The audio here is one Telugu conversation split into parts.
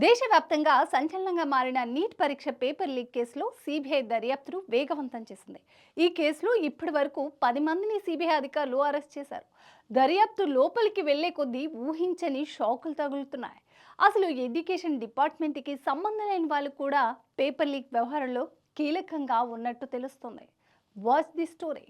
దేశవ్యాప్తంగా సంచలనంగా మారిన నీట్ పరీక్ష పేపర్ లీక్ కేసులో సిబిఐ దర్యాప్తును వేగవంతం చేసింది. ఈ కేసులో ఇప్పటి వరకు 10 మందిని సిబిఐ అధికారులు అరెస్ట్ చేశారు. దర్యాప్తు లోపలికి వెళ్లే కొద్దీ ఊహించని షాకులు తగులుతున్నాయి. అసలు ఎడ్యుకేషన్ డిపార్ట్మెంట్కి సంబంధం లేని వాళ్ళు కూడా పేపర్ లీక్ వ్యవహారంలో కీలకంగా ఉన్నట్టు తెలుస్తుంది. Watch the story.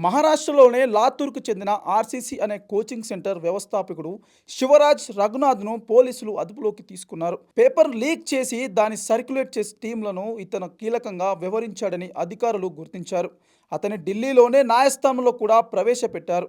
మహారాష్ట్రలోనే లాతూర్కు చెందిన ఆర్సీసీ అనే కోచింగ్ సెంటర్ వ్యవస్థాపకుడు శివరాజ్ రఘునాథ్ను పోలీసులు అదుపులోకి తీసుకున్నారు. పేపర్ లీక్ చేసి దాన్ని సర్క్యులేట్ చేసే టీంలను ఇతను కీలకంగా వ్యవహరించాడని అధికారులు గుర్తించారు. అతని ఢిల్లీలోనే న్యాయస్థానంలో కూడా ప్రవేశపెట్టారు.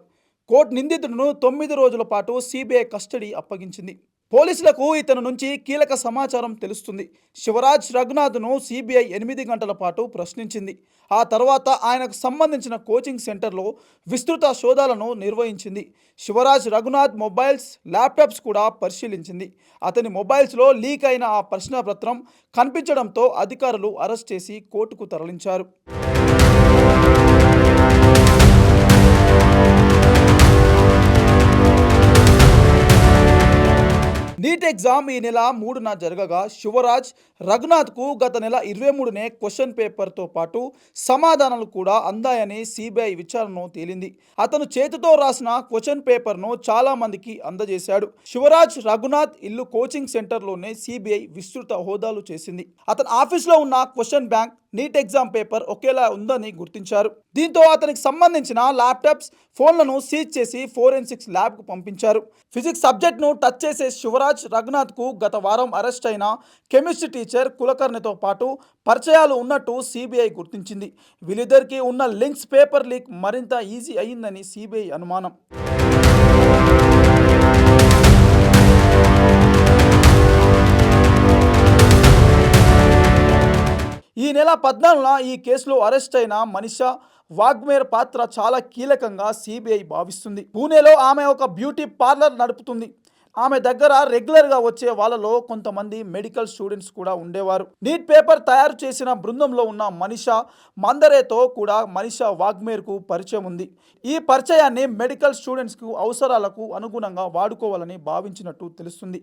కోర్టు నిందితుడును 9 రోజుల పాటు సిబిఐ కస్టడీ అప్పగించింది. పోలీసులకు ఇతని నుంచి కీలక సమాచారం తెలుస్తుంది. శివరాజ్ రఘునాథ్ను సిబిఐ 8 గంటల పాటు ప్రశ్నించింది. ఆ తర్వాత ఆయనకు సంబంధించిన కోచింగ్ సెంటర్లో విస్తృత సోదాలను నిర్వహించింది. శివరాజ్ రఘునాథ్ మొబైల్స్, ల్యాప్టాప్స్ కూడా పరిశీలించింది. అతని మొబైల్స్లో లీక్ అయిన ఆ ప్రశ్నపత్రం కనిపించడంతో అధికారులు అరెస్ట్ చేసి కోర్టుకు తరలించారు. నీట్ ఎగ్జామ్ ఈ నెల 3న జరగగా శివరాజ్ రఘునాథ్కు గత నెల 23నే క్వశ్చన్ పేపర్తో పాటు సమాధానాలు కూడా అందాయని సిబిఐ విచారణలో తేలింది. అతను చేతితో రాసిన క్వశ్చన్ పేపర్ను చాలా మందికి అందజేశాడు. శివరాజ్ రఘునాథ్ ఇల్లు కోచింగ్ సెంటర్లోనే సిబిఐ విస్తృత హోదాలు చేసింది. అతని ఆఫీస్లో ఉన్న question bank, NEET exam paper ఒకేలా ఉందని గుర్తించారు. దీంతో అతనికి సంబంధించిన ల్యాప్టాప్స్, ఫోన్లను సీజ్ చేసి ఫోరెన్సిక్స్ ల్యాబ్కు పంపించారు. ఫిజిక్స్ సబ్జెక్ట్ను టచ్ చేసే శివరాజ్ రఘునాథ్కు గత వారం అరెస్ట్ అయిన కెమిస్ట్రీ టీచర్ కులకర్ణితో పాటు పరిచయాలు ఉన్నట్టు సిబిఐ గుర్తించింది. వీళ్ళిద్దరికీ ఉన్న లింక్స్ పేపర్ లీక్ మరింత ఈజీ అయిందని సిబిఐ అనుమానం. ఈ నెల 14న ఈ కేసులో అరెస్ట్ అయిన మనీషా వాగ్మేర్ పాత్ర చాలా కీలకంగా సిబిఐ భావిస్తుంది. పూణేలో ఆమె ఒక బ్యూటీ పార్లర్ నడుపుతుంది. ఆమె దగ్గర రెగ్యులర్గా వచ్చే వాళ్ళలో కొంతమంది మెడికల్ స్టూడెంట్స్ కూడా ఉండేవారు. నీట్ పేపర్ తయారు చేసిన బృందంలో ఉన్న మనీషా మందరేతో కూడా మనీషా వాగ్మేర్కు పరిచయం ఉంది. ఈ పరిచయాన్ని మెడికల్ స్టూడెంట్స్కు అవసరాలకు అనుగుణంగా వాడుకోవాలని భావించినట్టు తెలుస్తుంది.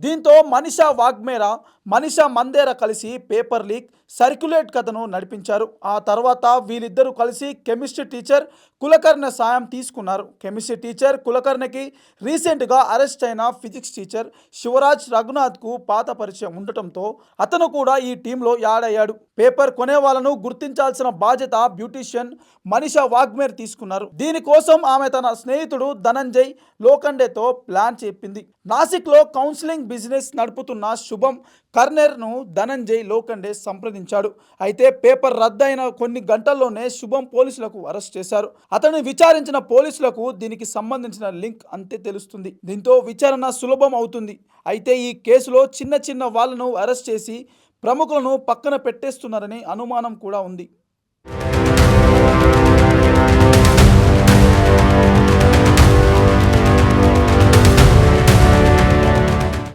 దీంతో మనీషా మందేరా కలిసి పేపర్ లీక్, సర్క్యులేట్ కథను నడిపించారు. ఆ తర్వాత వీళ్ళిద్దరూ కలిసి కెమిస్ట్రీ టీచర్ కులకర్ణ సాయం తీసుకున్నారు. కెమిస్ట్రీ టీచర్ కులకర్ణకి రీసెంట్గా అరెస్ట్ అయిన ఫిజిక్స్ టీచర్ శివరాజ్ రఘునాథ్కు పాత పరిచయం ఉండటంతో అతను కూడా ఈ టీంలో యాడ్ అయ్యాడు. పేపర్ కొనే వాళ్ళను గుర్తించాల్సిన బాధ్యత బ్యూటీషియన్ మనీషా వాగ్మేర్ తీసుకున్నారు. దీనికోసం ఆమె తన స్నేహితుడు ధనంజయ్ లోఖండేతో ప్లాన్ చెప్పింది. నాసిక్లో కౌన్సిలింగ్ బిజినెస్ నడుపుతున్న శుభం కర్నెర్ను ధనంజయ్ లోఖండే సంప్రదించాడు. అయితే పేపర్ రద్దయిన కొన్ని గంటల్లోనే శుభం పోలీసులకు అరెస్ట్ చేశారు. అతన్ని విచారించిన పోలీసులకు దీనికి సంబంధించిన లింక్ అంతే తెలుస్తుంది. దీంతో విచారణ సులభం అవుతుంది. అయితే ఈ కేసులో చిన్న వాళ్ళను అరెస్ట్ చేసి ప్రముఖులను పక్కన పెట్టేస్తున్నారని అనుమానం కూడా ఉంది.